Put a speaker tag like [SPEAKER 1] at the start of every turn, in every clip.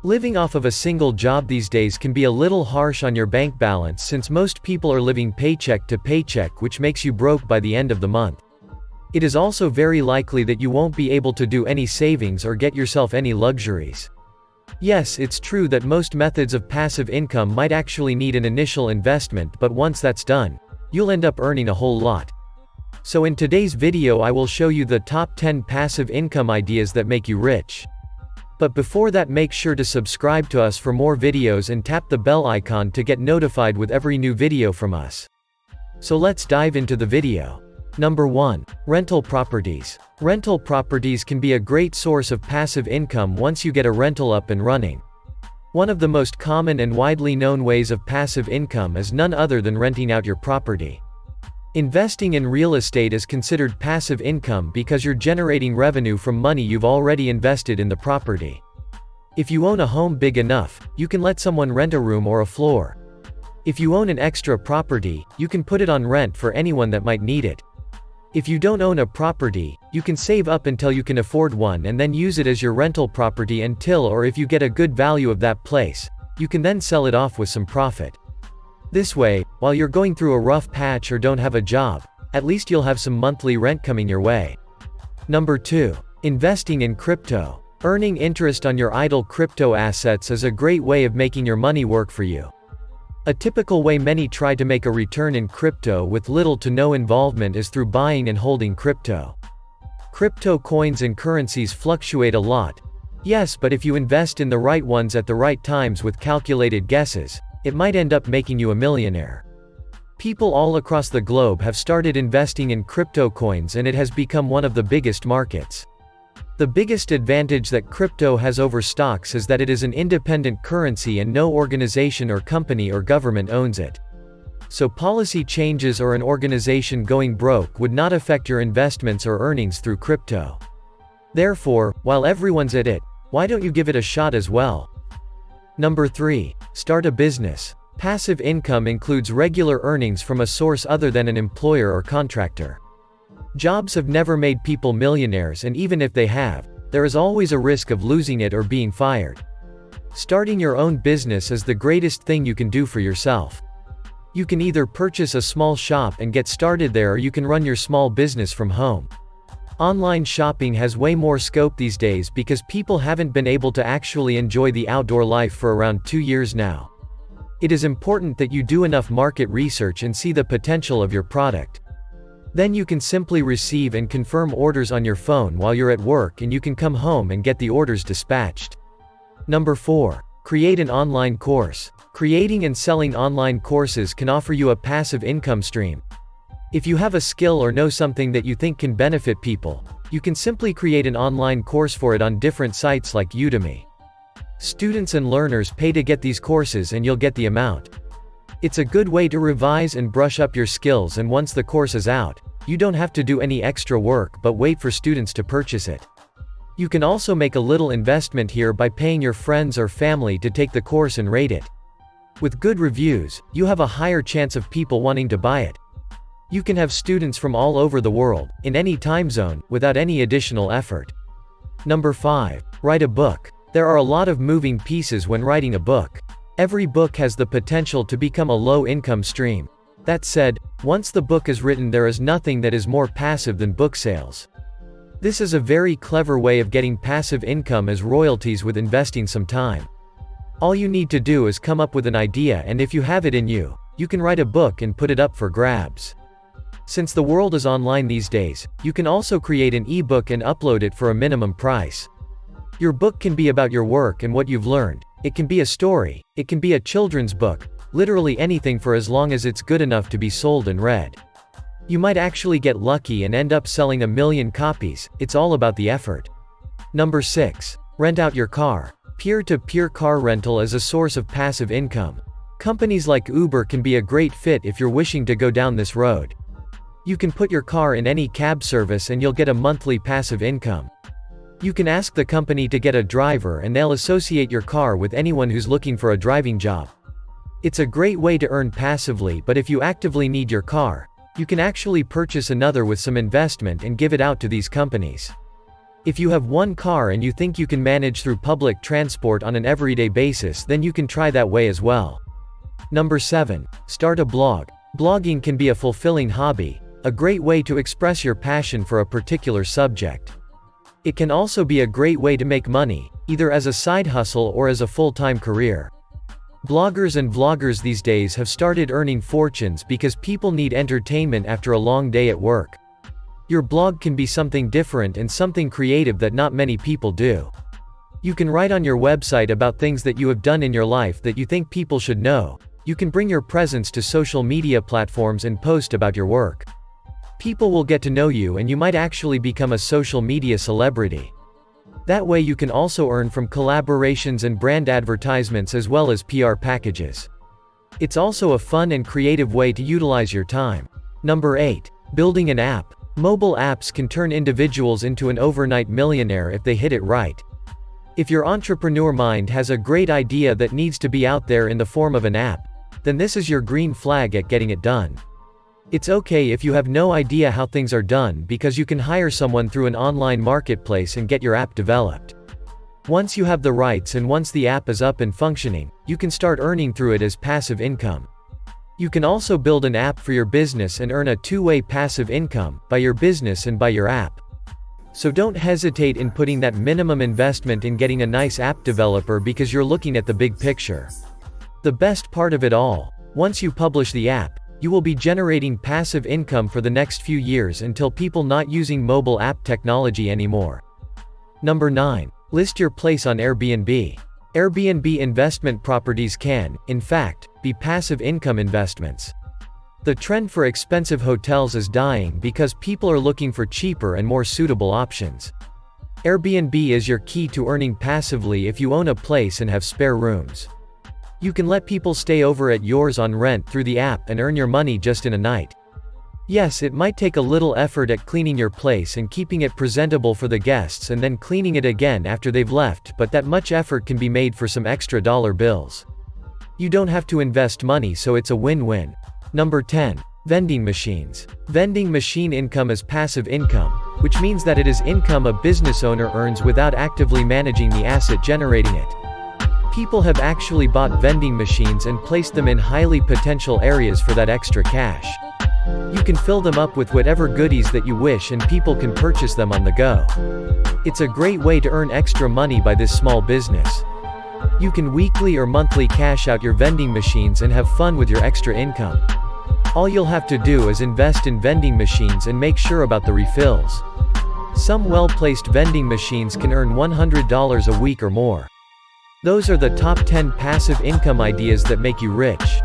[SPEAKER 1] Living off of a single job these days can be a little harsh on your bank balance since most people are living paycheck to paycheck, which makes you broke by the end of the month. It is also very likely that you won't be able to do any savings or get yourself any luxuries. Yes, it's true that most methods of passive income might actually need an initial investment, but once that's done, you'll end up earning a whole lot. So in today's video I will show you the top 10 passive income ideas that make you rich. But before that, make sure to subscribe to us for more videos and tap the bell icon to get notified with every new video from us. So let's dive into the video. Number 1. Rental properties. Rental properties can be a great source of passive income once you get a rental up and running. One of the most common and widely known ways of passive income is none other than renting out your property. Investing in real estate is considered passive income because you're generating revenue from money you've already invested in the property. If you own a home big enough, you can let someone rent a room or a floor. If you own an extra property, you can put it on rent for anyone that might need it. If you don't own a property, you can save up until you can afford one and then use it as your rental property until, or if you get a good value of that place, you can then sell it off with some profit. This way, while you're going through a rough patch or don't have a job, at least you'll have some monthly rent coming your way. Number 2. Investing in crypto. Earning interest on your idle crypto assets is a great way of making your money work for you. A typical way many try to make a return in crypto with little to no involvement is through buying and holding crypto. Crypto coins and currencies fluctuate a lot. Yes, but if you invest in the right ones at the right times with calculated guesses, it might end up making you a millionaire. People all across the globe have started investing in crypto coins and it has become one of the biggest markets. The biggest advantage that crypto has over stocks is that it is an independent currency and no organization or company or government owns it. So policy changes or an organization going broke would not affect your investments or earnings through crypto. Therefore, while everyone's at it, why don't you give it a shot as well? Number 3. Start a business. Passive income includes regular earnings from a source other than an employer or contractor. Jobs have never made people millionaires, and even if they have, there is always a risk of losing it or being fired. Starting your own business is the greatest thing you can do for yourself. You can either purchase a small shop and get started there, or you can run your small business from home. Online shopping has way more scope these days because people haven't been able to actually enjoy the outdoor life for around 2 years now. It is important that you do enough market research and see the potential of your product. Then you can simply receive and confirm orders on your phone while you're at work, and you can come home and get the orders dispatched. Number 4. Create an online course. Creating and selling online courses can offer you a passive income stream. If you have a skill or know something that you think can benefit people, you can simply create an online course for it on different sites like Udemy. Students and learners pay to get these courses and you'll get the amount. It's a good way to revise and brush up your skills, and once the course is out, you don't have to do any extra work but wait for students to purchase it. You can also make a little investment here by paying your friends or family to take the course and rate it. With good reviews, you have a higher chance of people wanting to buy it. You can have students from all over the world, in any time zone, without any additional effort. Number 5. Write a book. There are a lot of moving pieces when writing a book. Every book has the potential to become a low-income stream. That said, once the book is written, there is nothing that is more passive than book sales. This is a very clever way of getting passive income as royalties with investing some time. All you need to do is come up with an idea, and if you have it in you, you can write a book and put it up for grabs. Since the world is online these days, you can also create an ebook and upload it for a minimum price. Your book can be about your work and what you've learned. It can be a story, it can be a children's book, literally anything, for as long as it's good enough to be sold and read. You might actually get lucky and end up selling 1 million copies. It's all about the effort. Number 6. Rent out your car. Peer-to-peer car rental is a source of passive income. Companies like Uber can be a great fit if you're wishing to go down this road. You can put your car in any cab service and you'll get a monthly passive income. You can ask the company to get a driver and they'll associate your car with anyone who's looking for a driving job. It's a great way to earn passively, but if you actively need your car, you can actually purchase another with some investment and give it out to these companies. If you have one car and you think you can manage through public transport on an everyday basis, then you can try that way as well. Number 7. Start a blog. Blogging can be a fulfilling hobby, a great way to express your passion for a particular subject. It can also be a great way to make money, either as a side hustle or as a full-time career. Bloggers and vloggers these days have started earning fortunes because people need entertainment after a long day at work. Your blog can be something different and something creative that not many people do. You can write on your website about things that you have done in your life that you think people should know. You can bring your presence to social media platforms and post about your work. People will get to know you and you might actually become a social media celebrity. That way you can also earn from collaborations and brand advertisements as well as PR packages. It's also a fun and creative way to utilize your time. Number 8. Building an app. Mobile apps can turn individuals into an overnight millionaire if they hit it right. If your entrepreneur mind has a great idea that needs to be out there in the form of an app, then this is your green flag at getting it done. It's okay if you have no idea how things are done because you can hire someone through an online marketplace and get your app developed. Once you have the rights and once the app is up and functioning, you can start earning through it as passive income. You can also build an app for your business and earn a two-way passive income, by your business and by your app. So don't hesitate in putting that minimum investment in getting a nice app developer because you're looking at the big picture. The best part of it all, once you publish the app, you will be generating passive income for the next few years until people not using mobile app technology anymore. Number 9. List your place on Airbnb. Airbnb investment properties can, in fact, be passive income investments. The trend for expensive hotels is dying because people are looking for cheaper and more suitable options. Airbnb is your key to earning passively if you own a place and have spare rooms. You can let people stay over at yours on rent through the app and earn your money just in a night. Yes, it might take a little effort at cleaning your place and keeping it presentable for the guests and then cleaning it again after they've left, but that much effort can be made for some extra dollar bills. You don't have to invest money, so it's a win-win. Number 10. Vending machines. Vending machine income is passive income, which means that it is income a business owner earns without actively managing the asset generating it. People have actually bought vending machines and placed them in highly potential areas for that extra cash. You can fill them up with whatever goodies that you wish and people can purchase them on the go. It's a great way to earn extra money by this small business. You can weekly or monthly cash out your vending machines and have fun with your extra income. All you'll have to do is invest in vending machines and make sure about the refills. Some well-placed vending machines can earn $100 a week or more. Those are the top 10 passive income ideas that make you rich.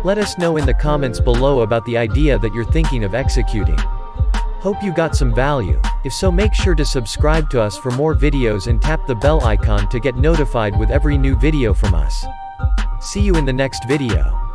[SPEAKER 1] Let us know in the comments below about the idea that you're thinking of executing. Hope you got some value. If so, make sure to subscribe to us for more videos and tap the bell icon to get notified with every new video from us. See you in the next video.